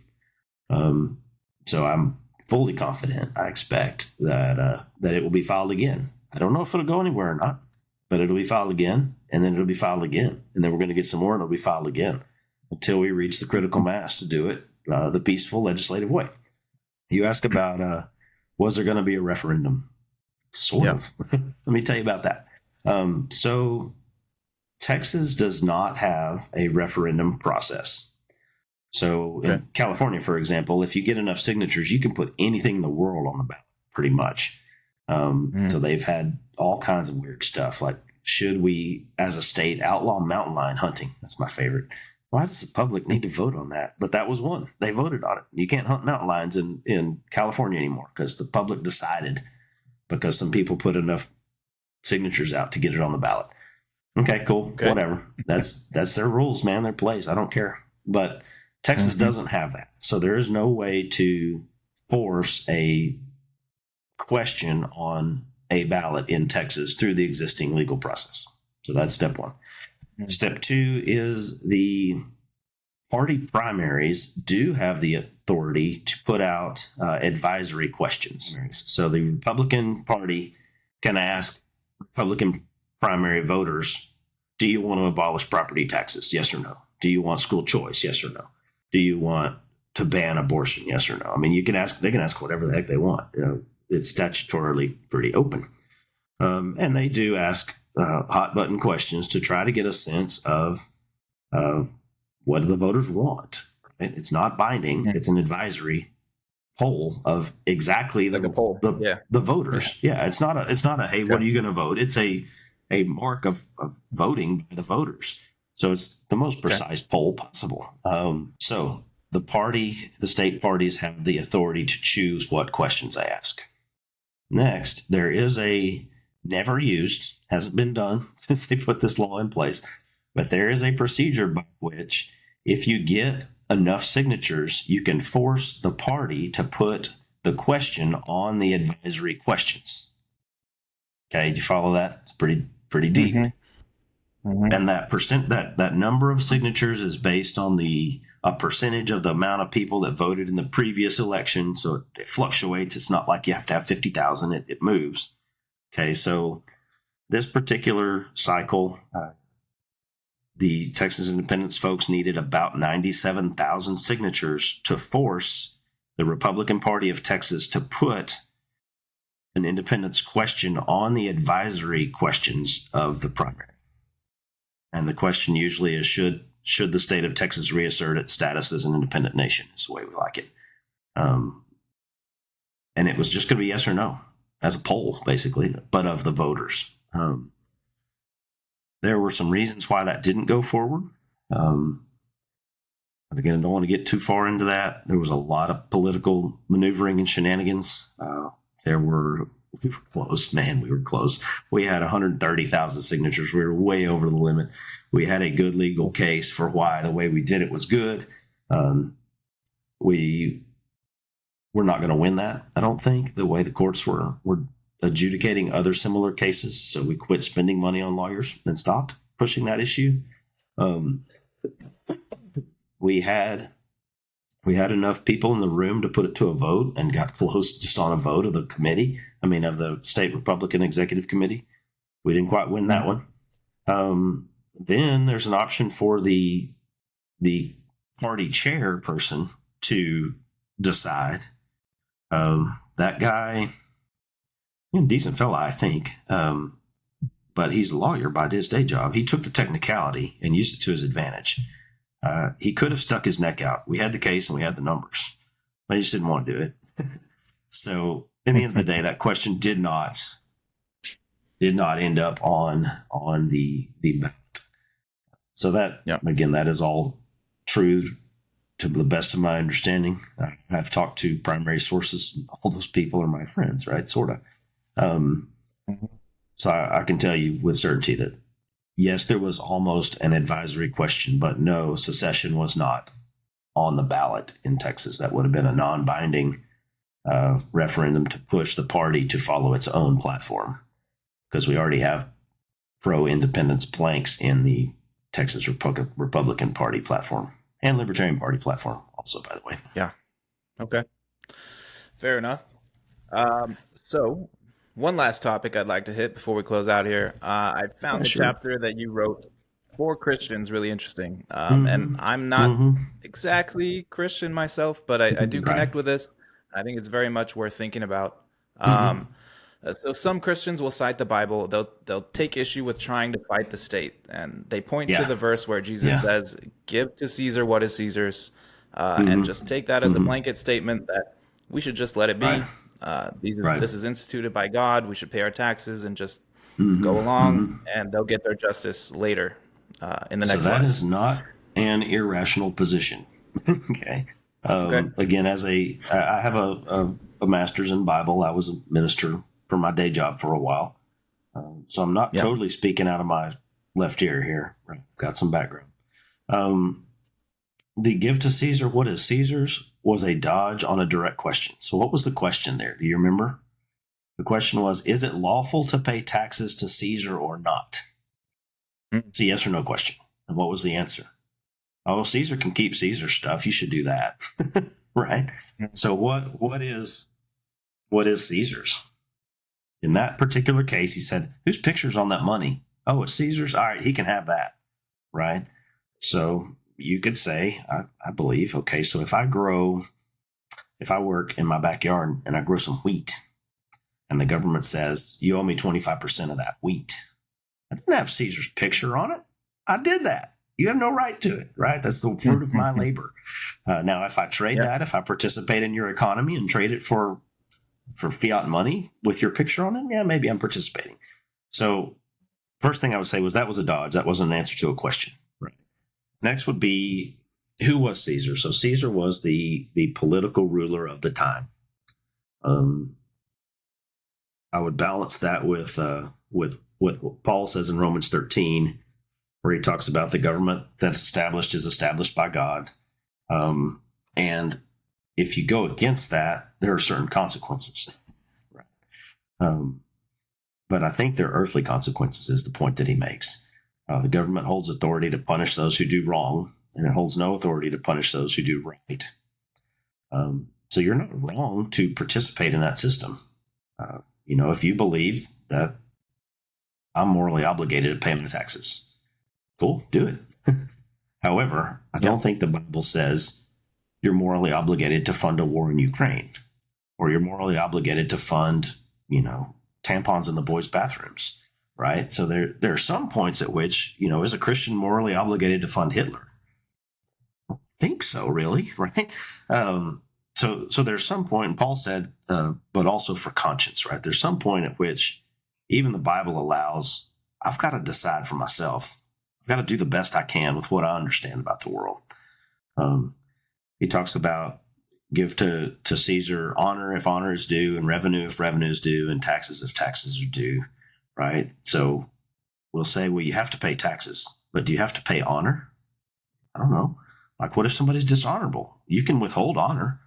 So I'm fully confident. I expect that it will be filed again. I don't know if it'll go anywhere or not, but it'll be filed again, and then it'll be filed again, and then we're going to get some more, and it'll be filed again until we reach the critical mass to do it the peaceful legislative way. You ask about was there going to be a referendum? Sort of. Let me tell you about that. So Texas does not have a referendum process. So in California, for example, if you get enough signatures, you can put anything in the world on the ballot, pretty much. So they've had all kinds of weird stuff, like should we, as a state, outlaw mountain lion hunting? That's my favorite. Why does the public need to vote on that? But that was one. They voted on it. You can't hunt mountain lions in California anymore because the public decided, because some people put enough signatures out to get it on the ballot. Okay, cool. Okay. Whatever. That's their rules, man. Their place. I don't care. But Texas doesn't have that. So there is no way to force a question on a ballot in Texas through the existing legal process. So that's step 1. Step 2 is the party primaries do have the authority to put out advisory questions. So the Republican Party can ask Republican primary voters, do you want to abolish property taxes? Yes or no? Do you want school choice? Yes or no? Do you want to ban abortion? Yes or no? I mean, they can ask whatever the heck they want. It's statutorily pretty open. And they do ask hot button questions to try to get a sense of what do the voters want. Right? It's not binding. It's an advisory poll of exactly the voters. Yeah. It's not a hey, what are you going to vote? It's a mark of voting by the voters. So it's the most precise poll possible. So the state parties have the authority to choose what questions they ask. Next, there is a never used, hasn't been done since they put this law in place, but there is a procedure by which if you get enough signatures, you can force the party to put the question on the advisory questions. Okay, did you follow that? It's pretty deep. And that number of signatures is based on a percentage of the amount of people that voted in the previous election. So it fluctuates. It's not like you have to have 50,000. It moves. Okay, so this particular cycle, the Texas Independence folks needed about 97,000 signatures to force the Republican Party of Texas to put an independence question on the advisory questions of the primary. And the question usually is, should should the state of Texas reassert its status as an independent nation? Is the way we like it. And it was just going to be yes or no as a poll, basically, but of the voters. There were some reasons why that didn't go forward. But again, I don't want to get too far into that. There was a lot of political maneuvering and shenanigans. We were close, man. We were close. We had 130,000 signatures. We were way over the limit. We had a good legal case for why the way we did it was good. We were not going to win that, I don't think, the way the courts were adjudicating other similar cases. So we quit spending money on lawyers and stopped pushing that issue. We had enough people in the room to put it to a vote and got close just on a vote of the committee. I mean, of the state Republican executive committee. We didn't quite win that one. Then there's an option for the party chairperson to decide. That guy, decent fella, I think, but he's a lawyer by his day job. He took the technicality and used it to his advantage. He could have stuck his neck out. We had the case and we had the numbers, but he just didn't want to do it. So, in the end of the day, that question did not end up on the ballot. So that, again, that is all true to the best of my understanding. I've talked to primary sources. All those people are my friends, right? Sort of. So I can tell you with certainty that, yes, there was almost an advisory question, but no, secession was not on the ballot in Texas. That would have been a non-binding referendum to push the party to follow its own platform, because we already have pro-independence planks in the Texas Republican Party platform and Libertarian Party platform also, by the way. Yeah. Okay. Fair enough. So one last topic I'd like to hit before we close out here. I found the chapter that you wrote for Christians really interesting. And I'm not exactly Christian myself, but I do connect with this. I think it's very much worth thinking about. So some Christians will cite the Bible. They'll take issue with trying to fight the state. And they point to the verse where Jesus says, give to Caesar what is Caesar's, and just take that as a blanket statement that we should just let it be. This is instituted by God. We should pay our taxes and just go along, and they'll get their justice later in the next life. So that is not an irrational position. Okay. Again, I have a master's in Bible. I was a minister for my day job for a while. So I'm not totally speaking out of my left ear here. I've got some background. The give to Caesar what is Caesar's was a dodge on a direct question. So what was the question there? Do you remember? The question was, is it lawful to pay taxes to Caesar or not? It's a yes or no question. And what was the answer? Oh, Caesar can keep Caesar's stuff. You should do that. Right? So what is Caesar's? In that particular case, he said, whose picture's on that money? Oh, it's Caesar's. All right, he can have that. Right? So you could say, I believe, okay, so if I work in my backyard and I grow some wheat, and the government says, you owe me 25% of that wheat, I didn't have Caesar's picture on it. I did that. You have no right to it, right? That's the fruit of my labor. Now, if I trade that, if I participate in your economy and trade it for fiat money with your picture on it, yeah, maybe I'm participating. So first thing I would say was that was a dodge. That wasn't an answer to a question. Right. Next would be, who was Caesar? So Caesar was the political ruler of the time. I would balance that with what Paul says in Romans 13, where he talks about the government that's established is established by God. And if you go against that, there are certain consequences. Right. But I think they're earthly consequences is the point that he makes. The government holds authority to punish those who do wrong, and it holds no authority to punish those who do right. So you're not wrong to participate in that system. If you believe that I'm morally obligated to pay my taxes, cool, do it. However, I don't think the Bible says you're morally obligated to fund a war in Ukraine, or you're morally obligated to fund, tampons in the boys' bathrooms, right? So there are some points at which, is a Christian morally obligated to fund Hitler? so, really, right? So there's some point, and Paul said, but also for conscience, right? There's some point at which even the Bible allows, I've got to decide for myself. I've got to do the best I can with what I understand about the world. He talks about give to Caesar honor if honor is due, and revenue if revenue is due, and taxes if taxes are due, right? So we'll say, well, you have to pay taxes, but do you have to pay honor? I don't know. Like, what if somebody's dishonorable? You can withhold honor.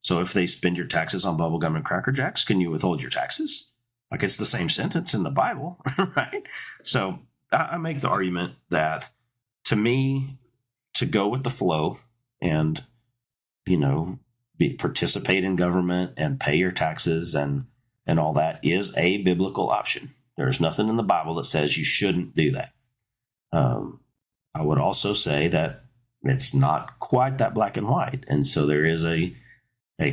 So if they spend your taxes on bubblegum and Cracker Jacks, can you withhold your taxes? Like, it's the same sentence in the Bible, right? So I make the argument that, to me, to go with the flow and, participate in government and pay your taxes and all that is a biblical option. There's nothing in the Bible that says you shouldn't do that. I would also say that it's not quite that black and white. And so there is a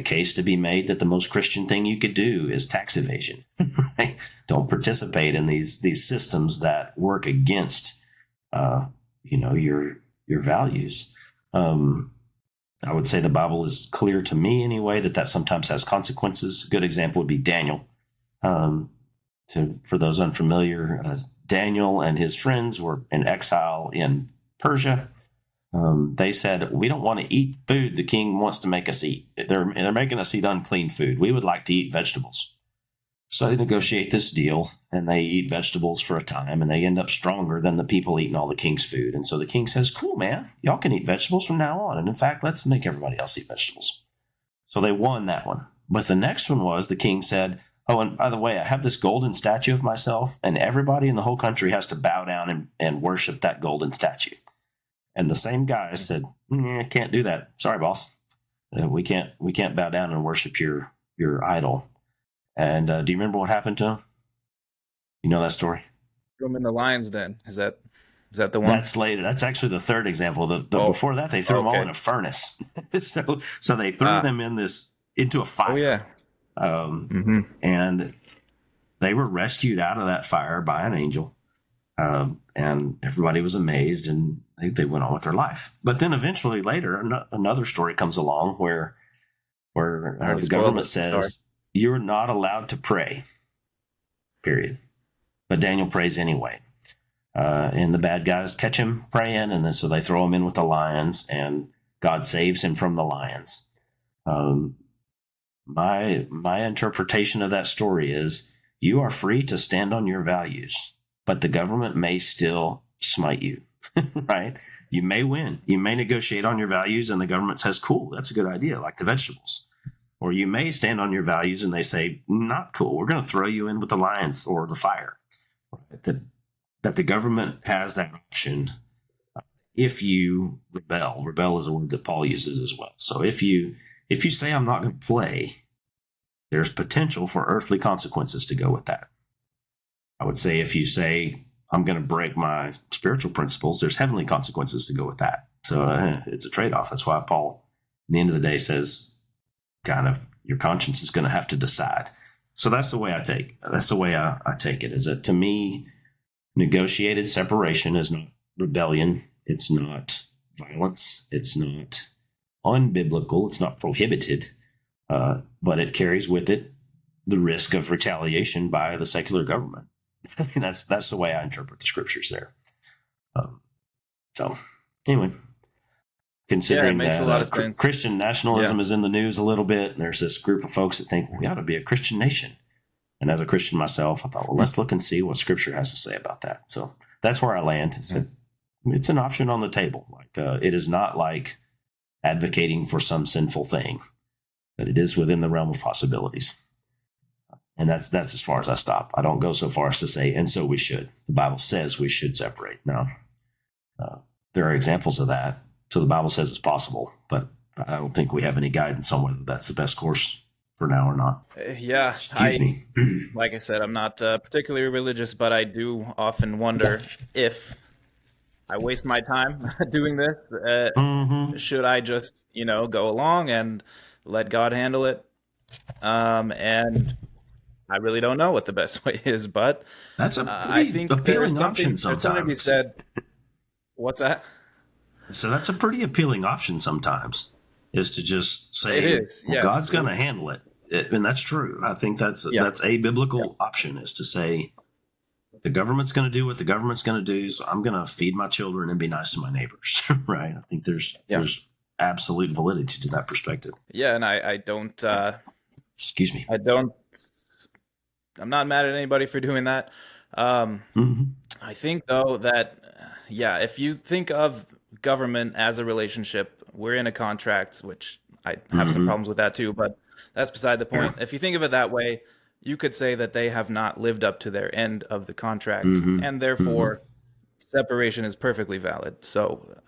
case to be made that the most Christian thing you could do is tax evasion. Right? Don't participate in these systems that work against, your values. I would say the Bible is clear to me anyway that sometimes has consequences. A good example would be Daniel. For those unfamiliar, Daniel and his friends were in exile in Persia. They said, we don't want to eat food the king wants to make us eat. They're making us eat unclean food. We would like to eat vegetables. So they negotiate this deal, and they eat vegetables for a time, and they end up stronger than the people eating all the king's food. And so the king says, cool, man, y'all can eat vegetables from now on. And in fact, let's make everybody else eat vegetables. So they won that one. But the next one was the king said, oh, and by the way, I have this golden statue of myself, and everybody in the whole country has to bow down and worship that golden statue. And the same guy said, can't do that. Sorry, boss. We can't bow down and worship your idol. And do you remember what happened to him? You know that story? Threw him in the lion's den. Is that the one? That's later. That's actually the third example. Before that, they threw them all in a furnace. so they threw them into a fire. Oh yeah. And they were rescued out of that fire by an angel. And everybody was amazed, and they went on with their life. But then eventually later, another story comes along where the government says, you're not allowed to pray, period. But Daniel prays anyway. And the bad guys catch him praying, and then so they throw him in with the lions, and God saves him from the lions. My interpretation of that story is, you are free to stand on your values, but the government may still smite you, right? You may win. You may negotiate on your values, and the government says, cool, that's a good idea, like the vegetables. Or you may stand on your values and they say, not cool, we're going to throw you in with the lions or the fire. That the government has that option if you rebel. Rebel is a word that Paul uses as well. So if you say, I'm not going to play, there's potential for earthly consequences to go with that. I would say if you say, I'm going to break my spiritual principles, there's heavenly consequences to go with that. So it's a trade-off. That's why Paul, at the end of the day, says, kind of, your conscience is going to have to decide. So that's the way I take it. Is that, to me, negotiated separation is not rebellion. It's not violence. It's not unbiblical. It's not prohibited. But it carries with it the risk of retaliation by the secular government. That's the way I interpret the scriptures there. So anyway. Considering that Christian nationalism is in the news a little bit, and there's this group of folks that think, we ought to be a Christian nation. And as a Christian myself, I thought, well, let's look and see what Scripture has to say about that. So that's where I land. It's an option on the table. It is not like advocating for some sinful thing, but it is within the realm of possibilities. And that's as far as I stop. I don't go so far as to say, and so we should. The Bible says we should separate. Now, there are examples of that. So the Bible says it's possible, but I don't think we have any guidance on whether that's the best course for now or not. Yeah. Like I said, I'm not particularly religious, but I do often wonder if I waste my time doing this. Should I just, go along and let God handle it? And I really don't know what the best way is, but that's a I think appealing option sometimes. There's something to be said. What's that? So that's a pretty appealing option sometimes, is to just say, It is, well, yes. God's going to handle it. And that's true. I think that's a biblical option, is to say the government's going to do what the government's going to do, so I'm going to feed my children and be nice to my neighbors, right? I think there's absolute validity to that perspective. Yeah, and I don't. Excuse me. I'm not mad at anybody for doing that. I think though that if you think of government as a relationship, we're in a contract, which I have some problems with that too, but that's beside the point. If you think of it that way, you could say that they have not lived up to their end of the contract, and therefore separation is perfectly valid. So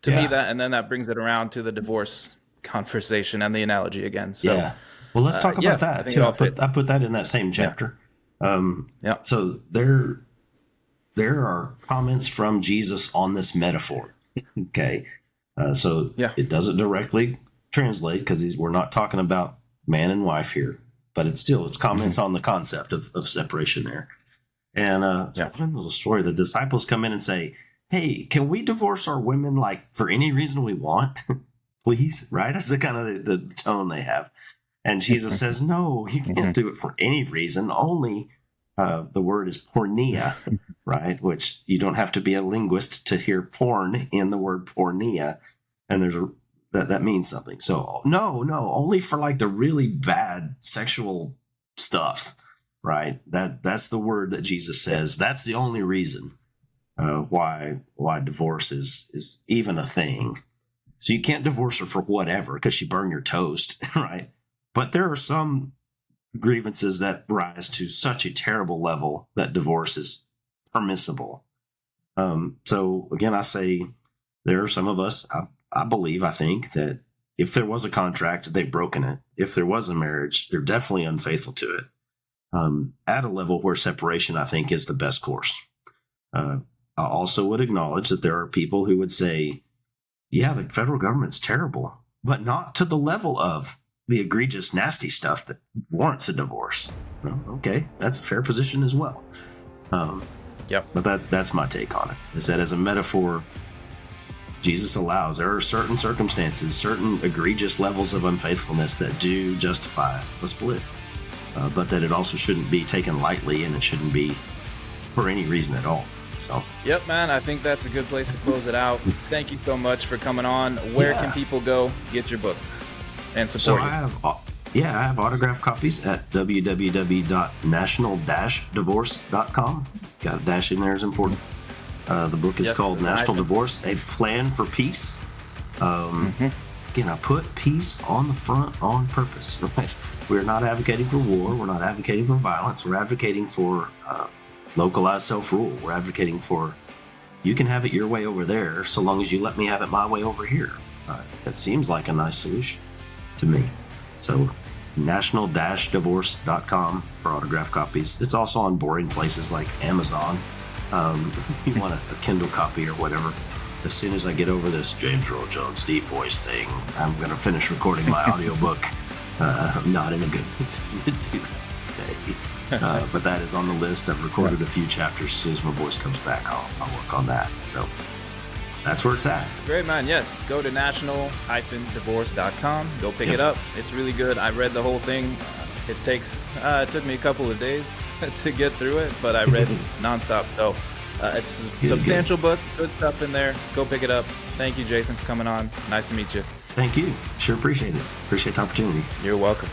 to me, that brings it around to the divorce conversation and the analogy again. So well, let's talk about that too. I put that in that same chapter. So there are comments from Jesus on this metaphor. Okay. It doesn't directly translate, because we're not talking about man and wife here, but it's comments on the concept of separation there. And it's a fun little story. The disciples come in and say, hey, can we divorce our women like for any reason we want? Please, right? That's the kind of the tone they have. And Jesus says, no, you can't do it for any reason. Only the word is pornea, right? Which you don't have to be a linguist to hear porn in the word pornea. And there's that means something. So no, only for like the really bad sexual stuff, right? That's the word that Jesus says. That's the only reason why divorce is even a thing. So you can't divorce her for whatever, because she burned your toast, right? But there are some grievances that rise to such a terrible level that divorce is permissible. So again, I say there are some of us, I think that if there was a contract, they've broken it. If there was a marriage, they're definitely unfaithful to it. At a level where separation, I think, is the best course. I also would acknowledge that there are people who would say, yeah, the federal government's terrible, but not to the level of the egregious, nasty stuff that warrants a divorce. Well, okay, that's a fair position as well. But that's my take on it, is that as a metaphor, Jesus allows, there are certain circumstances, certain egregious levels of unfaithfulness that do justify a split, but that it also shouldn't be taken lightly, and it shouldn't be for any reason at all. So. Yep, man, I think that's a good place to close it out. Thank you so much for coming on. Where can people go get your book and support you? I have autographed copies at www.national-divorce.com. Got a dash in there is important. The book is called National Divorce, A Plan for Peace. Again, I put peace on the front on purpose. Right? We're not advocating for war. We're not advocating for violence. We're advocating for localized self-rule. We're advocating for, you can have it your way over there so long as you let me have it my way over here. It seems like a nice solution to me. So national-divorce.com for autograph copies. It's also on boring places like Amazon. If you want a Kindle copy or whatever. As soon as I get over this James Earl Jones deep voice thing, I'm going to finish recording my audiobook. I'm not in a good mood to do that today. But that is on the list. I've recorded a few chapters. As soon as my voice comes back, I'll work on that. So that's where it's at. Great, man. Yes. Go to national-divorce.com. Go pick it up. It's really good. I read the whole thing. It took me a couple of days to get through it, but I read nonstop. So it's a substantial book. Good stuff in there. Go pick it up. Thank you, Jason, for coming on. Nice to meet you. Thank you. Sure appreciate it. Appreciate the opportunity. You're welcome.